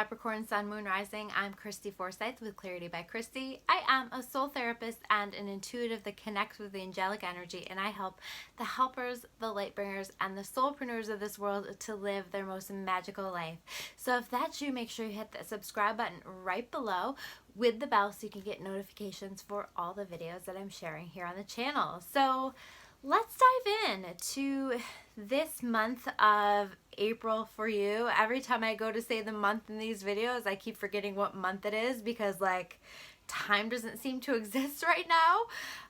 Capricorn Sun, Moon, Rising. I'm Christy Forsyth with Clarity by Christy. I am a soul therapist and an intuitive that connects with the angelic energy, and I help the helpers, the light bringers, and the soulpreneurs of this world to live their most magical life. So if that's you, make sure you hit the subscribe button right below with the bell so you can get notifications for all the videos that I'm sharing here on the channel. So let's dive in to this month of April for you. Every time I go to say the month in these videos, I keep forgetting what month it is because like time doesn't seem to exist right now.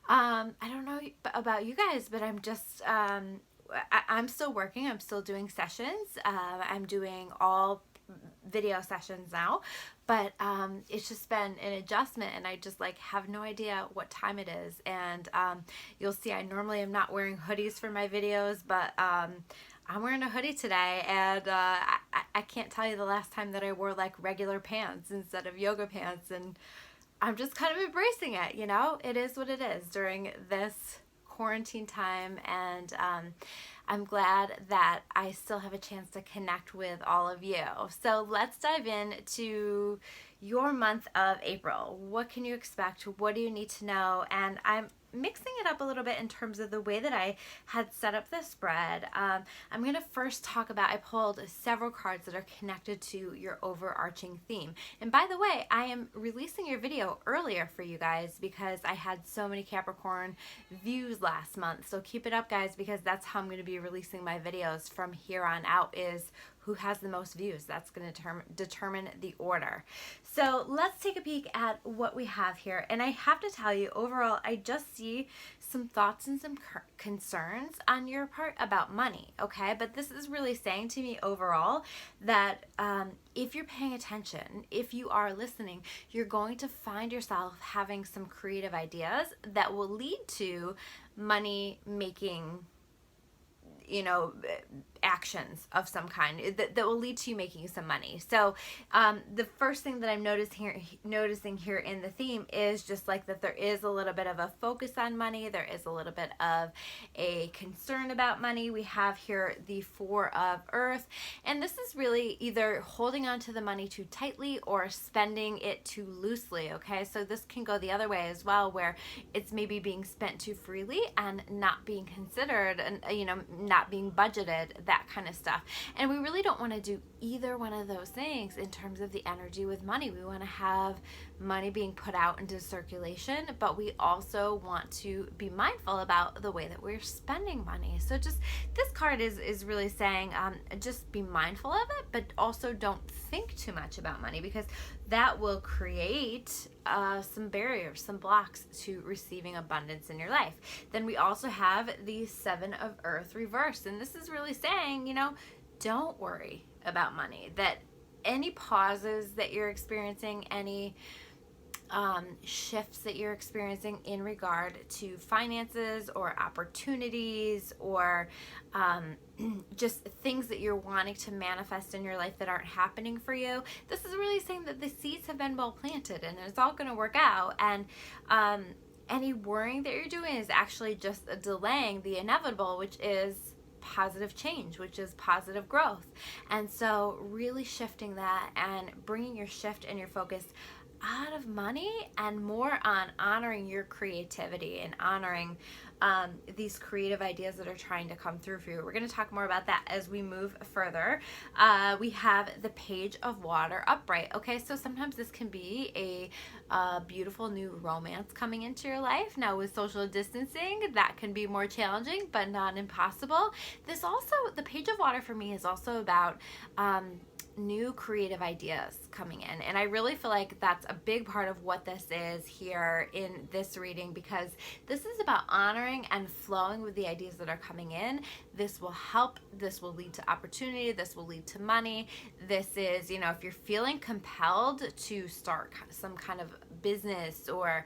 I don't know about you guys, but I'm just I'm still working. I'm still doing sessions. I'm doing all video sessions now, but it's just been an adjustment, and I just like have no idea what time it is. And you'll see I normally am not wearing hoodies for my videos, but I'm wearing a hoodie today, and I can't tell you the last time that I wore like regular pants instead of yoga pants, and I'm just kind of embracing it, you know. It is what it is during this quarantine time, and I'm glad that I still have a chance to connect with all of you. So let's dive into your month of April. What can you expect? What do you need to know? And I'm mixing it up a little bit in terms of the way that I had set up the spread. I'm going to first talk about, I pulled several cards that are connected to your overarching theme. And by the way, I am releasing your video earlier for you guys because I had so many Capricorn views last month. So keep it up, guys, because that's how I'm going to be releasing my videos from here on out, is who has the most views. That's going to determine the order. So let's take a peek at what we have here. And I have to tell you, overall, I just see some thoughts and some concerns on your part about money, okay? But this is really saying to me overall that if you're paying attention, if you are listening, you're going to find yourself having some creative ideas that will lead to money making, you know, actions of some kind that will lead to you making some money. So the first thing that I'm noticing here in the theme is just like that there is a little bit of a focus on money. There is a little bit of a concern about money. We have here the Four of Earth, and this is really either holding on to the money too tightly or spending it too loosely, okay? So this can go the other way as well, where it's maybe being spent too freely and not being considered, and you know, not being budgeted, that kind of stuff. And we really don't want to do either one of those things in terms of the energy with money. We want to have money being put out into circulation, but we also want to be mindful about the way that we're spending money. So just this card is really saying just be mindful of it, but also don't think too much about money, because that will create some barriers, some blocks to receiving abundance in your life. Then we also have the Seven of Earth reversed, and this is really saying, you know, don't worry about money. That any pauses that you're experiencing, any shifts that you're experiencing in regard to finances or opportunities or just things that you're wanting to manifest in your life that aren't happening for you, this is really saying that the seeds have been well planted and it's all going to work out. And any worrying that you're doing is actually just delaying the inevitable, which is positive change, which is positive growth. And so really shifting that and bringing your shift and your focus out of money and more on honoring your creativity and honoring these creative ideas that are trying to come through for you. We're going to talk more about that as we move further. We have the Page of Water upright. Okay, so sometimes this can be a beautiful new romance coming into your life. Now with social distancing, that can be more challenging, but not impossible. This also, the Page of Water for me is also about new creative ideas coming in, and I really feel like that's a big part of what this is here in this reading, because this is about honoring and flowing with the ideas that are coming in. This will help, this will lead to opportunity, this will lead to money. This is, you know, if you're feeling compelled to start some kind of business or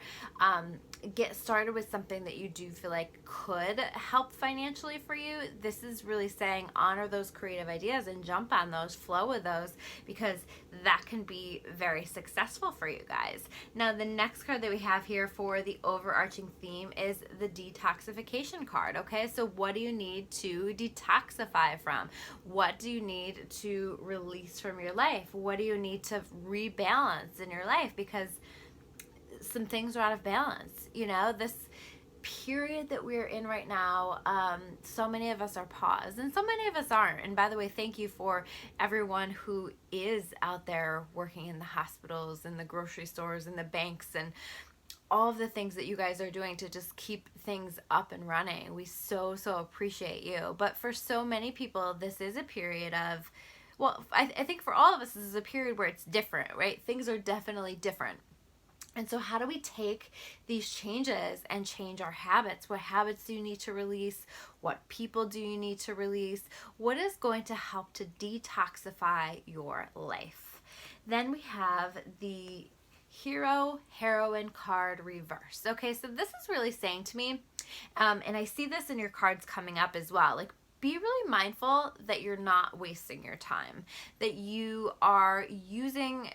get started with something that you do feel like could help financially for you, this is really saying honor those creative ideas and jump on those, flow with those, those, because that can be very successful for you guys. Now, the next card that we have here for the overarching theme is the detoxification card. Okay, so what do you need to detoxify from? What do you need to release from your life? What do you need to rebalance in your life? Because some things are out of balance. You know, this period that we're in right now, so many of us are paused and so many of us aren't. And by the way, thank you for everyone who is out there working in the hospitals and the grocery stores and the banks and all of the things that you guys are doing to just keep things up and running. We so appreciate you. But for so many people, this is a period of, well, I think for all of us, this is a period where it's different, right? Things are definitely different. And so how do we take these changes and change our habits? What habits do you need to release? What people do you need to release? What is going to help to detoxify your life? Then we have the hero heroine card reverse. Okay, so this is really saying to me, and I see this in your cards coming up as well, like, be really mindful that you're not wasting your time, that you are using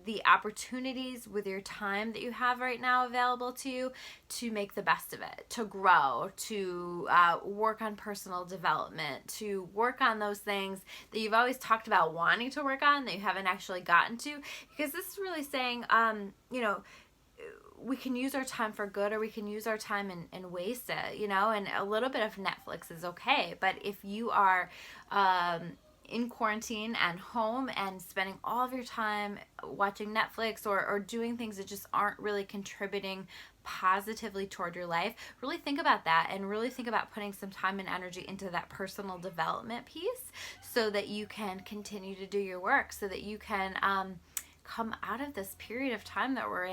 the opportunities with your time that you have right now available to you to make the best of it, to grow, to work on personal development, to work on those things that you've always talked about wanting to work on that you haven't actually gotten to. Because this is really saying, you know, we can use our time for good, or we can use our time and waste it, you know, and a little bit of Netflix is okay. But if you are in quarantine and home and spending all of your time watching Netflix or doing things that just aren't really contributing positively toward your life, really think about that, and really think about putting some time and energy into that personal development piece so that you can continue to do your work, so that you can come out of this period of time that we're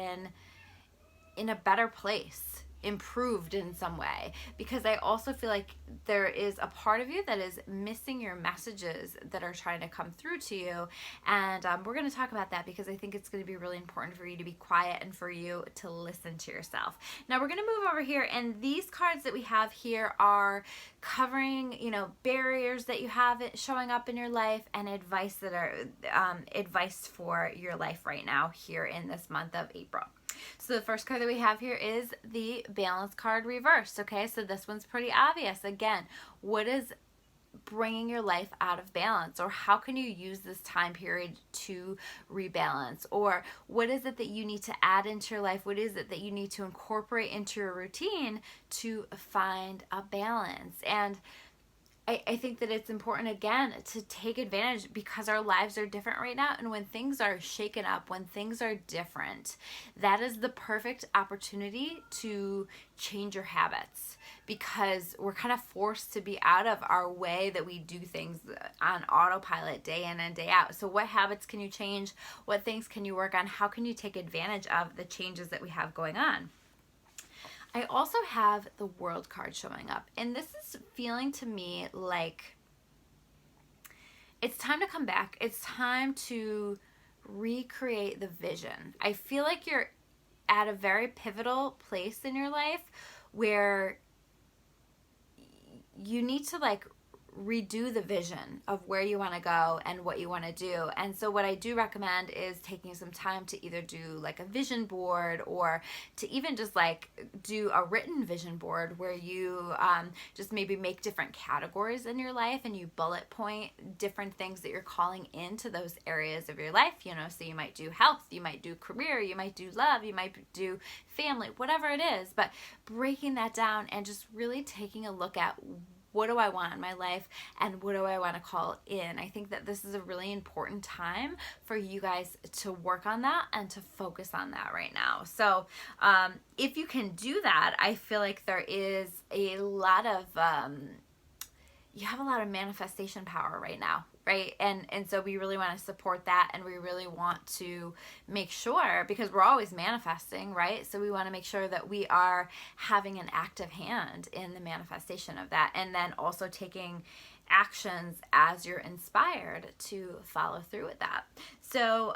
in a better place, improved in some way. Because I also feel like there is a part of you that is missing your messages that are trying to come through to you, and we're going to talk about that, because I think it's going to be really important for you to be quiet and for you to listen to yourself. Now we're going to move over here, and these cards that we have here are covering, you know, barriers that you have showing up in your life, and advice that are advice for your life right now here in this month of April. So the first card that we have here is the balance card reverse. Okay, so this one's pretty obvious. Again, what is bringing your life out of balance, or how can you use this time period to rebalance, or what is it that you need to add into your life? What is it that you need to incorporate into your routine to find a balance? And I think that it's important, again, to take advantage, because our lives are different right now. And when things are shaken up, when things are different, that is the perfect opportunity to change your habits, because we're kind of forced to be out of our way that we do things on autopilot day in and day out. So what habits can you change? What things can you work on? How can you take advantage of the changes that we have going on? I also have the World card showing up, and this is feeling to me like it's time to come back. It's time to recreate the vision. I feel like you're at a very pivotal place in your life where you need to like redo the vision of where you want to go and what you want to do. And so what I do recommend is taking some time to either do like a vision board, or to even just like do a written vision board where you just maybe make different categories in your life, and you bullet point different things that you're calling into those areas of your life, you know. So you might do health, you might do career, you might do love, you might do family, whatever it is, but breaking that down and just really taking a look at, what do I want in my life, and what do I want to call in? I think that this is a really important time for you guys to work on that and to focus on that right now. So if you can do that, I feel like there is a lot of, you have a lot of manifestation power right now, right? And so we really want to support that, and we really want to make sure, because we're always manifesting, right? So we want to make sure that we are having an active hand in the manifestation of that, and then also taking actions as you're inspired to follow through with that. So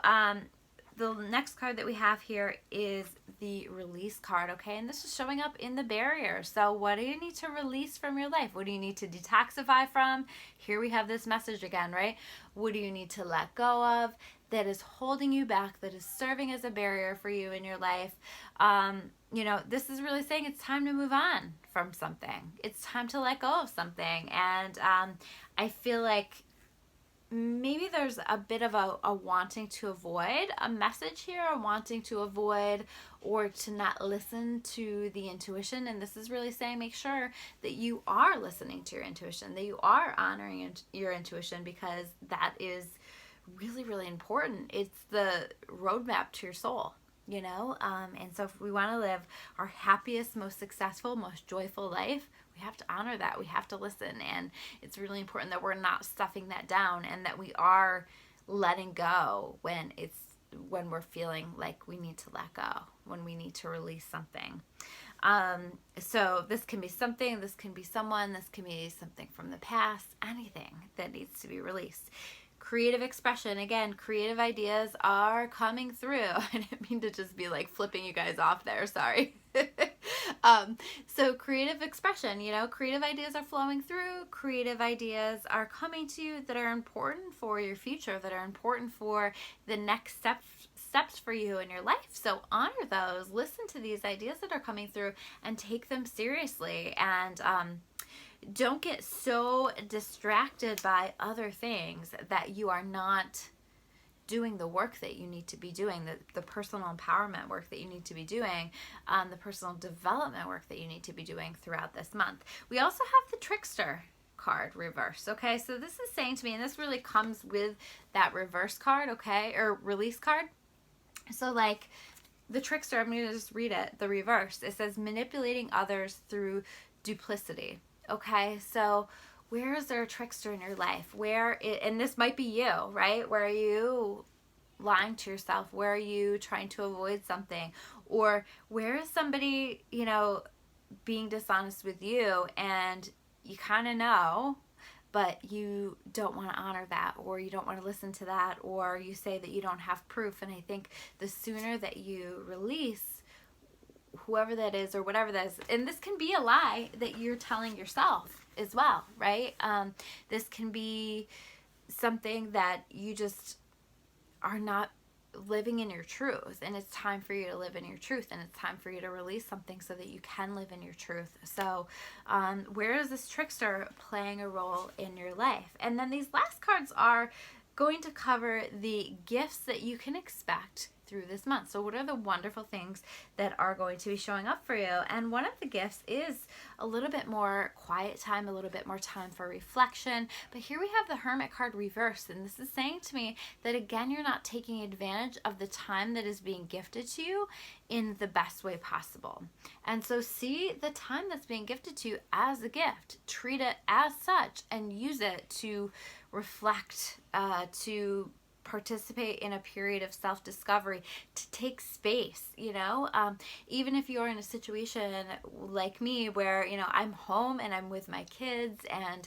The next card that we have here is the release card, okay? And this is showing up in the barrier. So what do you need to release from your life? What do you need to detoxify from? Here we have this message again, right? What do you need to let go of that is holding you back, that is serving as a barrier for you in your life? You know, this is really saying it's time to move on from something. It's time to let go of something. And I feel like maybe there's a bit of a wanting to avoid a message here, a wanting to avoid or to not listen to the intuition. And this is really saying make sure that you are listening to your intuition, that you are honoring your intuition, because that is really, really important. It's the roadmap to your soul, you know? And so if we want to live our happiest, most successful, most joyful life, we have to honor that. We have to listen. And it's really important that we're not stuffing that down, and that we are letting go when we're feeling like we need to let go, when we need to release something. So this can be something, this can be someone, this can be something from the past, anything that needs to be released. Creative expression. Again, creative ideas are coming through. I didn't mean to just be like flipping you guys off there. Sorry. So creative expression, you know, creative ideas are flowing through. Creative ideas are coming to you that are important for your future, that are important for the next steps for you in your life. So honor those. Listen to these ideas that are coming through and take them seriously. And don't get so distracted by other things that you are not doing the work that you need to be doing, the personal empowerment work that you need to be doing, the personal development work that you need to be doing throughout this month. We also have the trickster card reverse, okay? So this is saying to me, and this really comes with that reverse card, okay, or release card. So like the trickster, I'm going to just read it, the reverse. It says manipulating others through duplicity. Okay, so where is there a trickster in your life? And this might be you, right? Where are you lying to yourself? Where are you trying to avoid something? Or where is somebody, you know, being dishonest with you and you kind of know, but you don't want to honor that, or you don't want to listen to that, or you say that you don't have proof. And I think the sooner that you release whoever that is or whatever that is, and this can be a lie that you're telling yourself as well, right? This can be something that you just are not living in your truth, and it's time for you to live in your truth, and it's time for you to release something so that you can live in your truth. So where is this trickster playing a role in your life? And then these last cards are going to cover the gifts that you can expect through this month. So what are the wonderful things that are going to be showing up for you? And one of the gifts is a little bit more quiet time, a little bit more time for reflection. But here we have the Hermit card reversed, and this is saying to me that again, you're not taking advantage of the time that is being gifted to you in the best way possible. And so see the time that's being gifted to you as a gift, treat it as such, and use it to reflect, to participate in a period of self-discovery, to take space, you know, even if you're in a situation like me where, you know, I'm home and I'm with my kids and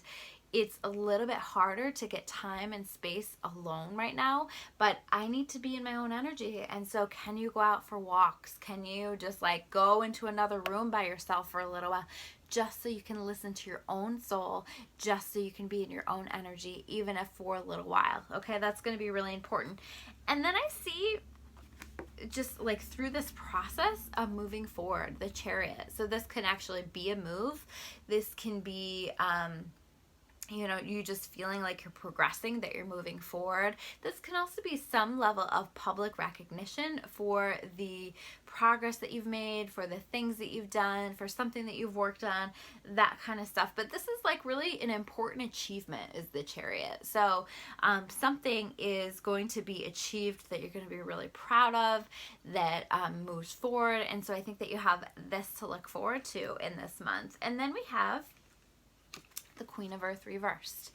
it's a little bit harder to get time and space alone right now, but I need to be in my own energy. And so can you go out for walks? Can you just like go into another room by yourself for a little while, just so you can listen to your own soul, just so you can be in your own energy, even if for a little while? Okay, that's going to be really important. And then I see just like through this process of moving forward, the Chariot. So this can actually be a move. This can be you know, you just feeling like you're progressing, that you're moving forward. This can also be some level of public recognition for the progress that you've made, for the things that you've done, for something that you've worked on, that kind of stuff. But this is like really an important achievement, is the Chariot. So something is going to be achieved that you're going to be really proud of, that moves forward. And so I think that you have this to look forward to in this month. And then we have the Queen of Earth reversed.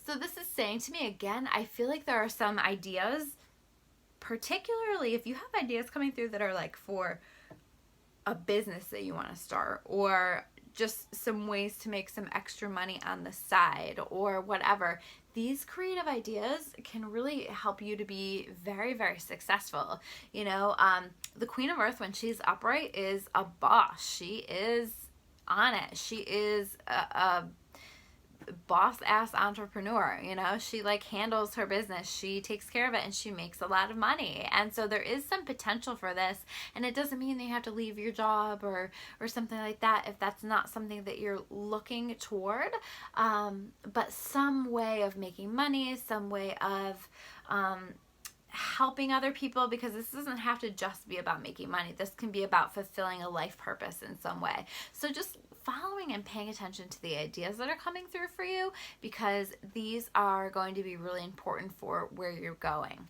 So this is saying to me, again, I feel like there are some ideas, particularly if you have ideas coming through that are like for a business that you want to start, or just some ways to make some extra money on the side, or whatever. these creative ideas can really help you to be very, very successful. You know, the Queen of Earth, when she's upright, is a boss. She is on it. She is a boss ass entrepreneur. You know, she like handles her business, she takes care of it, and she makes a lot of money. And so there is some potential for this, and it doesn't mean that you have to leave your job or something like that if that's not something that you're looking toward. But some way of making money, some way of helping other people, because this doesn't have to just be about making money. This can be about fulfilling a life purpose in some way. So just following and paying attention to the ideas that are coming through for you, because these are going to be really important for where you're going.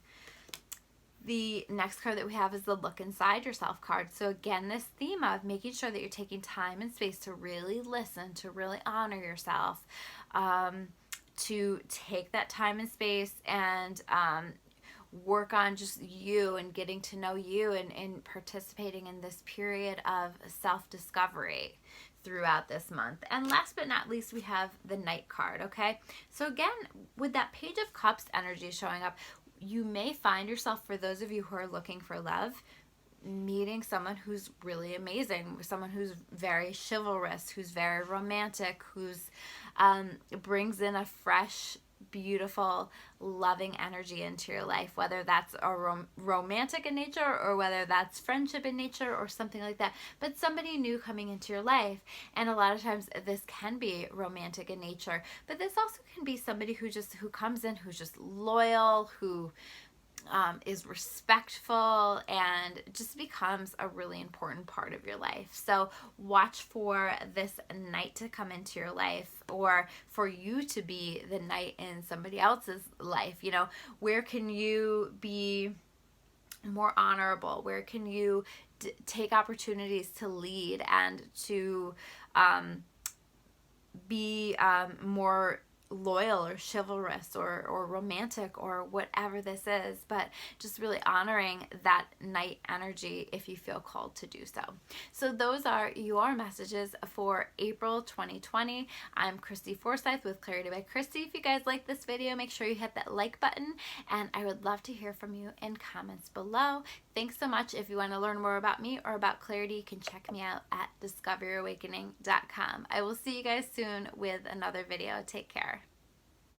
The next card that we have is the Look Inside Yourself card. So again, this theme of making sure that you're taking time and space to really listen, to really honor yourself, to take that time and space and work on just you and getting to know you, and participating in this period of self-discovery throughout this month. And last but not least, we have the Knight card, okay? So again, with that Page of Cups energy showing up, you may find yourself, for those of you who are looking for love, meeting someone who's really amazing, someone who's very chivalrous, who's very romantic, who's brings in a fresh, beautiful, loving energy into your life, whether that's a romantic in nature, or whether that's friendship in nature, or something like that, but somebody new coming into your life. And a lot of times this can be romantic in nature, but this also can be somebody who comes in, who's just loyal, who is respectful, and just becomes a really important part of your life. So watch for this knight to come into your life, or for you to be the knight in somebody else's life. You know, where can you be more honorable? Where can you take opportunities to lead and to be more loyal or chivalrous or romantic, or whatever this is, but just really honoring that knight energy if you feel called to do so. So those are your messages for April 2020. I'm Christy Forsyth with Clarity by Christy. If you guys like this video, make sure you hit that like button, and I would love to hear from you in comments below. Thanks so much. If you want to learn more about me or about clarity, you can check me out at discoveryourawakening.com. I will see you guys soon with another video. Take care.